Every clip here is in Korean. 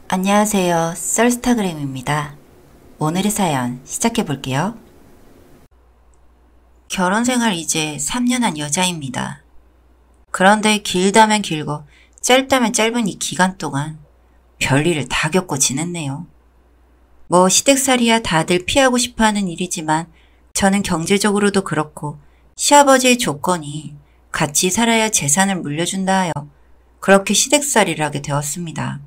안녕하세요. 썰스타그램입니다. 오늘의 사연 시작해 볼게요. 결혼생활 이제 3년 한 여자입니다. 그런데 길다면 길고 짧다면 짧은 이 기간 동안 별일을 다 겪고 지냈네요. 뭐 시댁살이야 다들 피하고 싶어하는 일이지만 저는 경제적으로도 그렇고 시아버지의 조건이 같이 살아야 재산을 물려준다 하여 그렇게 시댁살이를 하게 되었습니다.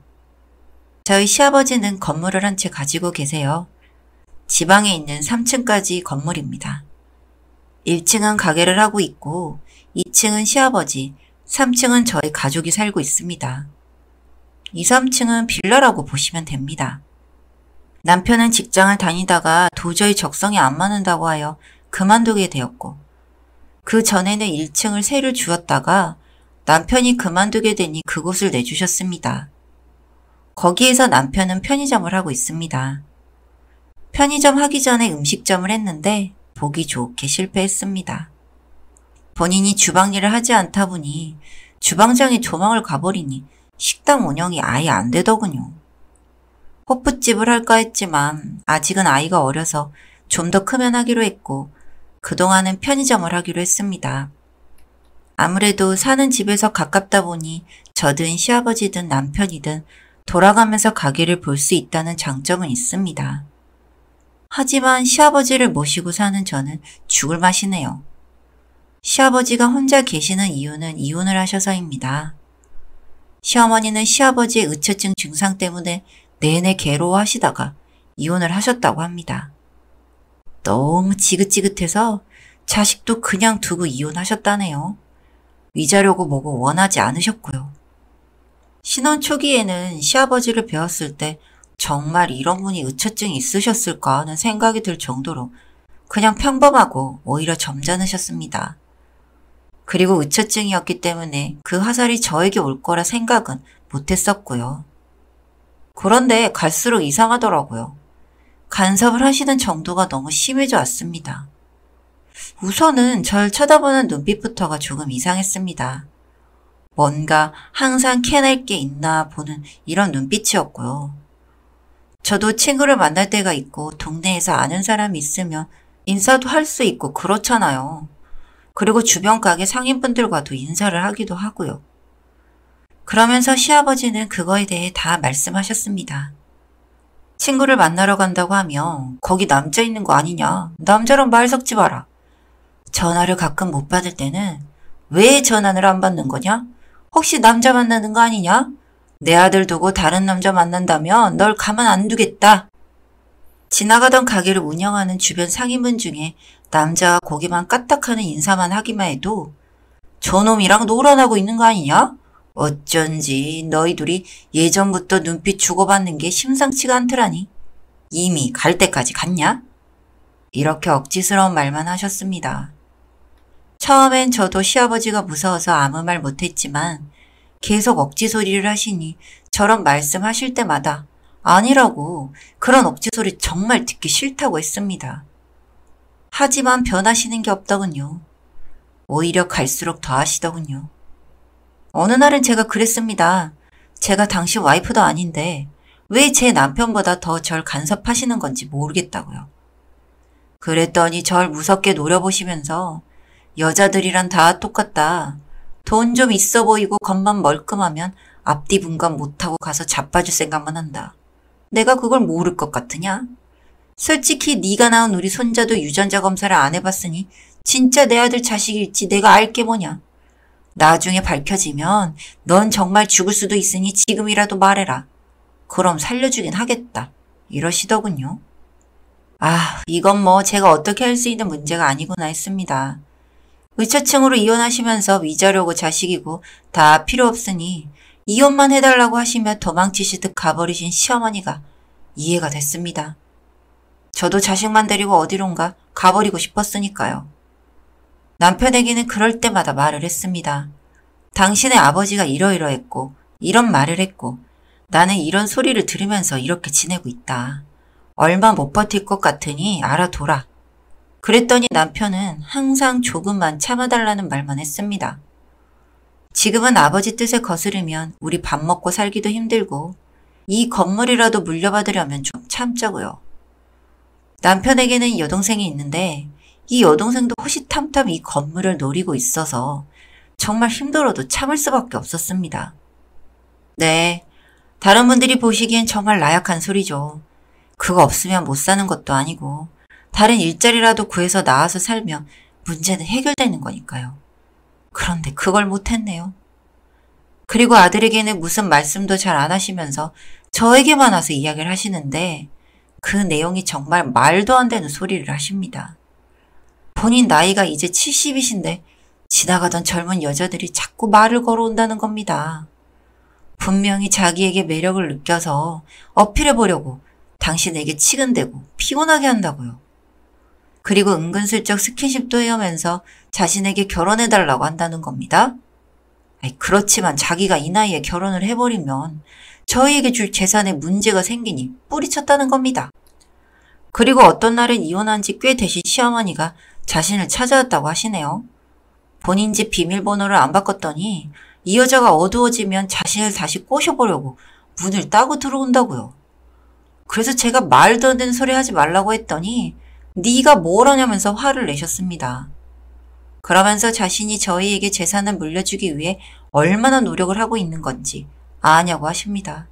저희 시아버지는 건물을 한 채 가지고 계세요. 지방에 있는 3층까지 건물입니다. 1층은 가게를 하고 있고 2층은 시아버지, 3층은 저희 가족이 살고 있습니다. 2, 3층은 빌라라고 보시면 됩니다. 남편은 직장을 다니다가 도저히 적성이 안 맞는다고 하여 그만두게 되었고 그 전에는 1층을 세를 주었다가 남편이 그만두게 되니 그곳을 내주셨습니다. 거기에서 남편은 편의점을 하고 있습니다. 편의점 하기 전에 음식점을 했는데 보기 좋게 실패했습니다. 본인이 주방 일을 하지 않다 보니 주방장이 도망을 가버리니 식당 운영이 아예 안 되더군요. 호프집을 할까 했지만 아직은 아이가 어려서 좀 더 크면 하기로 했고 그동안은 편의점을 하기로 했습니다. 아무래도 사는 집에서 가깝다 보니 저든 시아버지든 남편이든 돌아가면서 가게를 볼 수 있다는 장점은 있습니다. 하지만 시아버지를 모시고 사는 저는 죽을 맛이네요. 시아버지가 혼자 계시는 이유는 이혼을 하셔서입니다. 시어머니는 시아버지의 의처증 증상 때문에 내내 괴로워하시다가 이혼을 하셨다고 합니다. 너무 지긋지긋해서 자식도 그냥 두고 이혼하셨다네요. 위자료고 뭐고 원하지 않으셨고요. 신혼 초기에는 시아버지를 뵈었을 때 정말 이런 분이 의처증이 있으셨을까 하는 생각이 들 정도로 그냥 평범하고 오히려 점잖으셨습니다. 그리고 의처증이었기 때문에 그 화살이 저에게 올 거라 생각은 못했었고요. 그런데 갈수록 이상하더라고요. 간섭을 하시는 정도가 너무 심해져 왔습니다. 우선은 절 쳐다보는 눈빛부터가 조금 이상했습니다. 뭔가 항상 캐낼 게 있나 보는 이런 눈빛이었고요. 저도 친구를 만날 때가 있고 동네에서 아는 사람이 있으면 인사도 할 수 있고 그렇잖아요. 그리고 주변 가게 상인분들과도 인사를 하기도 하고요. 그러면서 시아버지는 그거에 대해 다 말씀하셨습니다. 친구를 만나러 간다고 하면 거기 남자 있는 거 아니냐. 남자랑 말 섞지 마라. 전화를 가끔 못 받을 때는 왜 전화를 안 받는 거냐? 혹시 남자 만나는 거 아니냐? 내 아들 두고 다른 남자 만난다면 널 가만 안 두겠다. 지나가던 가게를 운영하는 주변 상인분 중에 남자와 고개만 까딱하는 인사만 하기만 해도 저놈이랑 노란하고 있는 거 아니냐? 어쩐지 너희 둘이 예전부터 눈빛 주고받는 게 심상치가 않더라니. 이미 갈 때까지 갔냐? 이렇게 억지스러운 말만 하셨습니다. 처음엔 저도 시아버지가 무서워서 아무 말 못했지만 계속 억지 소리를 하시니 저런 말씀하실 때마다 아니라고 그런 억지 소리 정말 듣기 싫다고 했습니다. 하지만 변하시는 게 없더군요. 오히려 갈수록 더 하시더군요. 어느 날은 제가 그랬습니다. 제가 당신 와이프도 아닌데 왜 제 남편보다 더 절 간섭하시는 건지 모르겠다고요. 그랬더니 절 무섭게 노려보시면서 여자들이란 다 똑같다. 돈 좀 있어 보이고 겉만 멀끔하면 앞뒤 분간 못하고 가서 자빠질 생각만 한다. 내가 그걸 모를 것 같으냐? 솔직히 네가 낳은 우리 손자도 유전자 검사를 안 해봤으니 진짜 내 아들 자식일지 내가 알게 뭐냐. 나중에 밝혀지면 넌 정말 죽을 수도 있으니 지금이라도 말해라. 그럼 살려주긴 하겠다. 이러시더군요. 아, 이건 뭐 제가 어떻게 할 수 있는 문제가 아니구나 했습니다. 의처증으로 이혼하시면서 위자료고 자식이고 다 필요 없으니 이혼만 해달라고 하시며 도망치시듯 가버리신 시어머니가 이해가 됐습니다. 저도 자식만 데리고 어디론가 가버리고 싶었으니까요. 남편에게는 그럴 때마다 말을 했습니다. 당신의 아버지가 이러이러했고 이런 말을 했고 나는 이런 소리를 들으면서 이렇게 지내고 있다. 얼마 못 버틸 것 같으니 알아둬라. 그랬더니 남편은 항상 조금만 참아달라는 말만 했습니다. 지금은 아버지 뜻에 거스르면 우리 밥 먹고 살기도 힘들고 이 건물이라도 물려받으려면 좀 참자고요. 남편에게는 여동생이 있는데 이 여동생도 호시탐탐 이 건물을 노리고 있어서 정말 힘들어도 참을 수밖에 없었습니다. 네, 다른 분들이 보시기엔 정말 나약한 소리죠. 그거 없으면 못 사는 것도 아니고 다른 일자리라도 구해서 나와서 살면 문제는 해결되는 거니까요. 그런데 그걸 못했네요. 그리고 아들에게는 무슨 말씀도 잘 안 하시면서 저에게만 와서 이야기를 하시는데 그 내용이 정말 말도 안 되는 소리를 하십니다. 본인 나이가 이제 70이신데 지나가던 젊은 여자들이 자꾸 말을 걸어온다는 겁니다. 분명히 자기에게 매력을 느껴서 어필해 보려고 당신에게 치근대고 피곤하게 한다고요. 그리고 은근슬쩍 스킨십도 해오면서 자신에게 결혼해달라고 한다는 겁니다. 그렇지만 자기가 이 나이에 결혼을 해버리면 저희에게 줄 재산에 문제가 생기니 뿌리쳤다는 겁니다. 그리고 어떤 날은 이혼한 지 꽤 되신 시어머니가 자신을 찾아왔다고 하시네요. 본인 집 비밀번호를 안 바꿨더니 이 여자가 어두워지면 자신을 다시 꼬셔보려고 문을 따고 들어온다고요. 그래서 제가 말도 안 되는 소리 하지 말라고 했더니 네가 뭘 하냐면서 화를 내셨습니다. 그러면서 자신이 저희에게 재산을 물려주기 위해 얼마나 노력을 하고 있는 건지 아냐고 하십니다.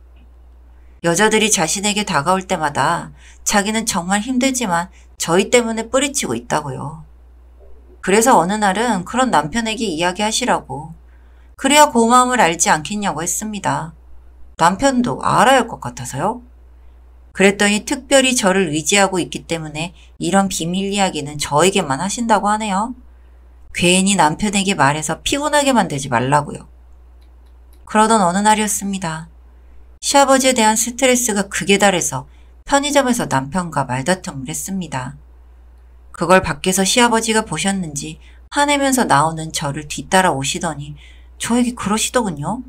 여자들이 자신에게 다가올 때마다 자기는 정말 힘들지만 저희 때문에 뿌리치고 있다고요. 그래서 어느 날은 그런 남편에게 이야기하시라고 그래야 고마움을 알지 않겠냐고 했습니다. 남편도 알아야 할 것 같아서요. 그랬더니 특별히 저를 의지하고 있기 때문에 이런 비밀 이야기는 저에게만 하신다고 하네요. 괜히 남편에게 말해서 피곤하게 만들지 말라고요. 그러던 어느 날이었습니다. 시아버지에 대한 스트레스가 극에 달해서 편의점에서 남편과 말다툼을 했습니다. 그걸 밖에서 시아버지가 보셨는지 화내면서 나오는 저를 뒤따라 오시더니 저에게 그러시더군요.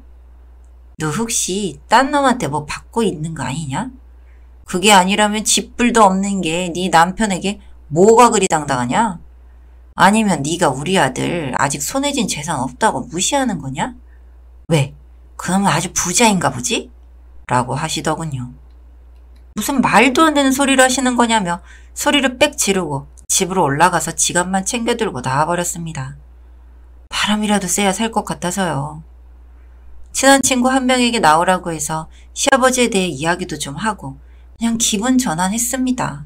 너 혹시 딴 놈한테 뭐 받고 있는 거 아니냐? 그게 아니라면 집불도 없는 게 네 남편에게 뭐가 그리 당당하냐? 아니면 네가 우리 아들 아직 손에 쥔 재산 없다고 무시하는 거냐? 왜? 그놈은 아주 부자인가 보지? 라고 하시더군요. 무슨 말도 안 되는 소리를 하시는 거냐며 소리를 빽 지르고 집으로 올라가서 지갑만 챙겨들고 나와버렸습니다. 바람이라도 쐬야 살 것 같아서요. 친한 친구 한 명에게 나오라고 해서 시아버지에 대해 이야기도 좀 하고 그냥 기분 전환했습니다.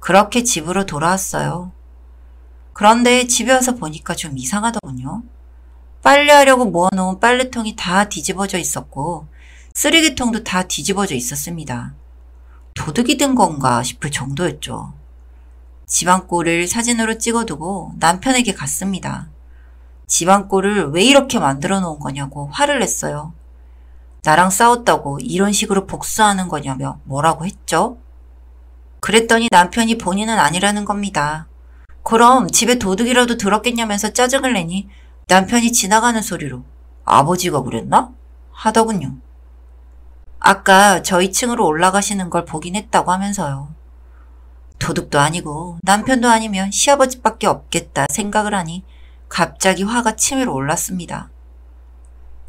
그렇게 집으로 돌아왔어요. 그런데 집에 와서 보니까 좀 이상하더군요. 빨래하려고 모아놓은 빨래통이 다 뒤집어져 있었고 쓰레기통도 다 뒤집어져 있었습니다. 도둑이 든 건가 싶을 정도였죠. 집안꼴을 사진으로 찍어두고 남편에게 갔습니다. 집안꼴을 왜 이렇게 만들어 놓은 거냐고 화를 냈어요. 나랑 싸웠다고 이런 식으로 복수하는 거냐며 뭐라고 했죠? 그랬더니 남편이 본인은 아니라는 겁니다. 그럼 집에 도둑이라도 들었겠냐면서 짜증을 내니 남편이 지나가는 소리로 아버지가 그랬나? 하더군요. 아까 저희 층으로 올라가시는 걸 보긴 했다고 하면서요. 도둑도 아니고 남편도 아니면 시아버지밖에 없겠다 생각을 하니 갑자기 화가 치밀어 올랐습니다.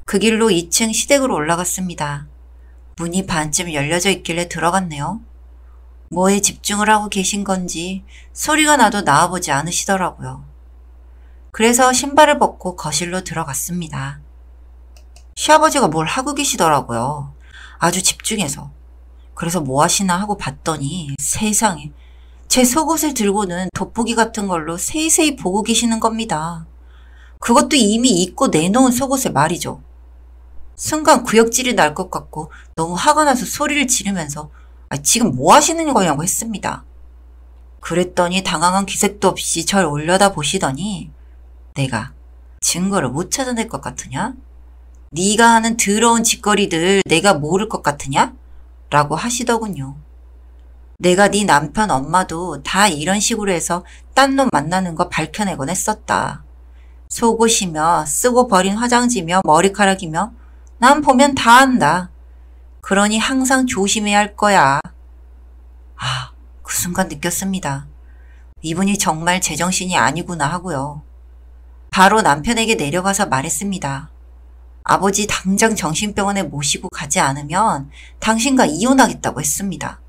그 길로 2층 시댁으로 올라갔습니다. 문이 반쯤 열려져 있길래 들어갔네요. 뭐에 집중을 하고 계신 건지 소리가 나도 나와보지 않으시더라고요. 그래서 신발을 벗고 거실로 들어갔습니다. 시아버지가 뭘 하고 계시더라고요. 아주 집중해서. 그래서 뭐 하시나 하고 봤더니 세상에 제 속옷을 들고는 돋보기 같은 걸로 세이세이 보고 계시는 겁니다. 그것도 이미 입고 내놓은 속옷에 말이죠. 순간 구역질이 날 것 같고 너무 화가 나서 소리를 지르면서 지금 뭐 하시는 거냐고 했습니다. 그랬더니 당황한 기색도 없이 절 올려다 보시더니 내가 증거를 못 찾아낼 것 같으냐? 네가 하는 더러운 짓거리들 내가 모를 것 같으냐? 라고 하시더군요. 내가 네 남편 엄마도 다 이런 식으로 해서 딴 놈 만나는 거 밝혀내곤 했었다. 속옷이며 쓰고 버린 화장지며 머리카락이며 난 보면 다 안다. 그러니 항상 조심해야 할 거야. 그 순간 느꼈습니다. 이분이 정말 제정신이 아니구나 하고요. 바로 남편에게 내려가서 말했습니다. 아버지 당장 정신병원에 모시고 가지 않으면 당신과 이혼하겠다고 했습니다.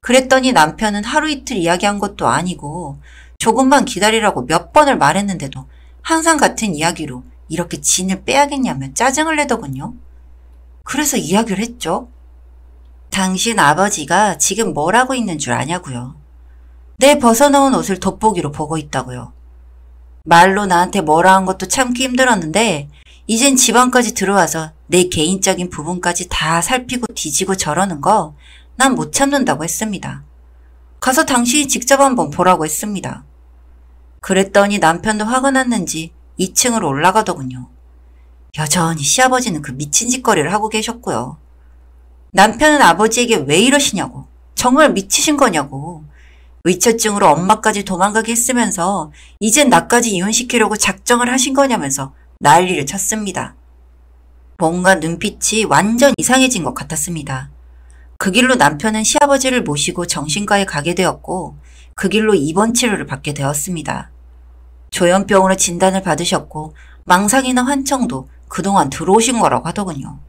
그랬더니 남편은 하루 이틀 이야기한 것도 아니고 조금만 기다리라고 몇 번을 말했는데도 항상 같은 이야기로 이렇게 진을 빼야겠냐며 짜증을 내더군요. 그래서 이야기를 했죠. 당신 아버지가 지금 뭘 하고 있는 줄 아냐고요. 내 벗어놓은 옷을 돋보기로 보고 있다고요. 말로 나한테 뭐라 한 것도 참기 힘들었는데 이젠 집 안까지 들어와서 내 개인적인 부분까지 다 살피고 뒤지고 저러는 거 난 못 참는다고 했습니다. 가서 당신이 직접 한번 보라고 했습니다. 그랬더니 남편도 화가 났는지 2층으로 올라가더군요. 여전히 시아버지는 그 미친 짓거리를 하고 계셨고요. 남편은 아버지에게 왜 이러시냐고, 정말 미치신 거냐고, 의처증으로 엄마까지 도망가게 했으면서 이젠 나까지 이혼시키려고 작정을 하신 거냐면서 난리를 쳤습니다. 뭔가 눈빛이 완전 이상해진 것 같았습니다. 그 길로 남편은 시아버지를 모시고 정신과에 가게 되었고 그 길로 입원 치료를 받게 되었습니다. 조현병으로 진단을 받으셨고 망상이나 환청도 그동안 들어오신 거라고 하더군요.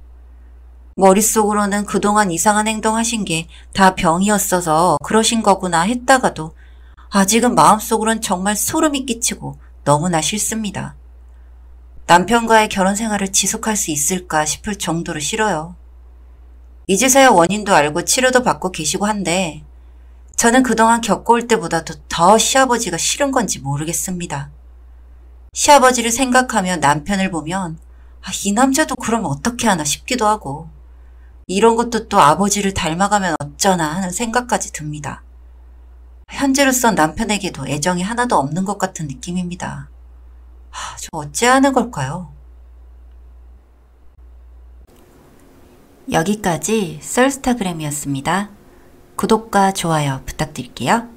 머릿속으로는 그동안 이상한 행동하신 게 다 병이었어서 그러신 거구나 했다가도 아직은 마음속으론 정말 소름이 끼치고 너무나 싫습니다. 남편과의 결혼 생활을 지속할 수 있을까 싶을 정도로 싫어요. 이제서야 원인도 알고 치료도 받고 계시고 한데 저는 그동안 겪어올 때보다도 더 시아버지가 싫은 건지 모르겠습니다. 시아버지를 생각하며 남편을 보면 이 남자도 그러면 어떻게 하나 싶기도 하고 이런 것도 또 아버지를 닮아가면 어쩌나 하는 생각까지 듭니다. 현재로선 남편에게도 애정이 하나도 없는 것 같은 느낌입니다. 저 어찌해야 하는 걸까요? 여기까지 썰스타그램이었습니다. 구독과 좋아요 부탁드릴게요.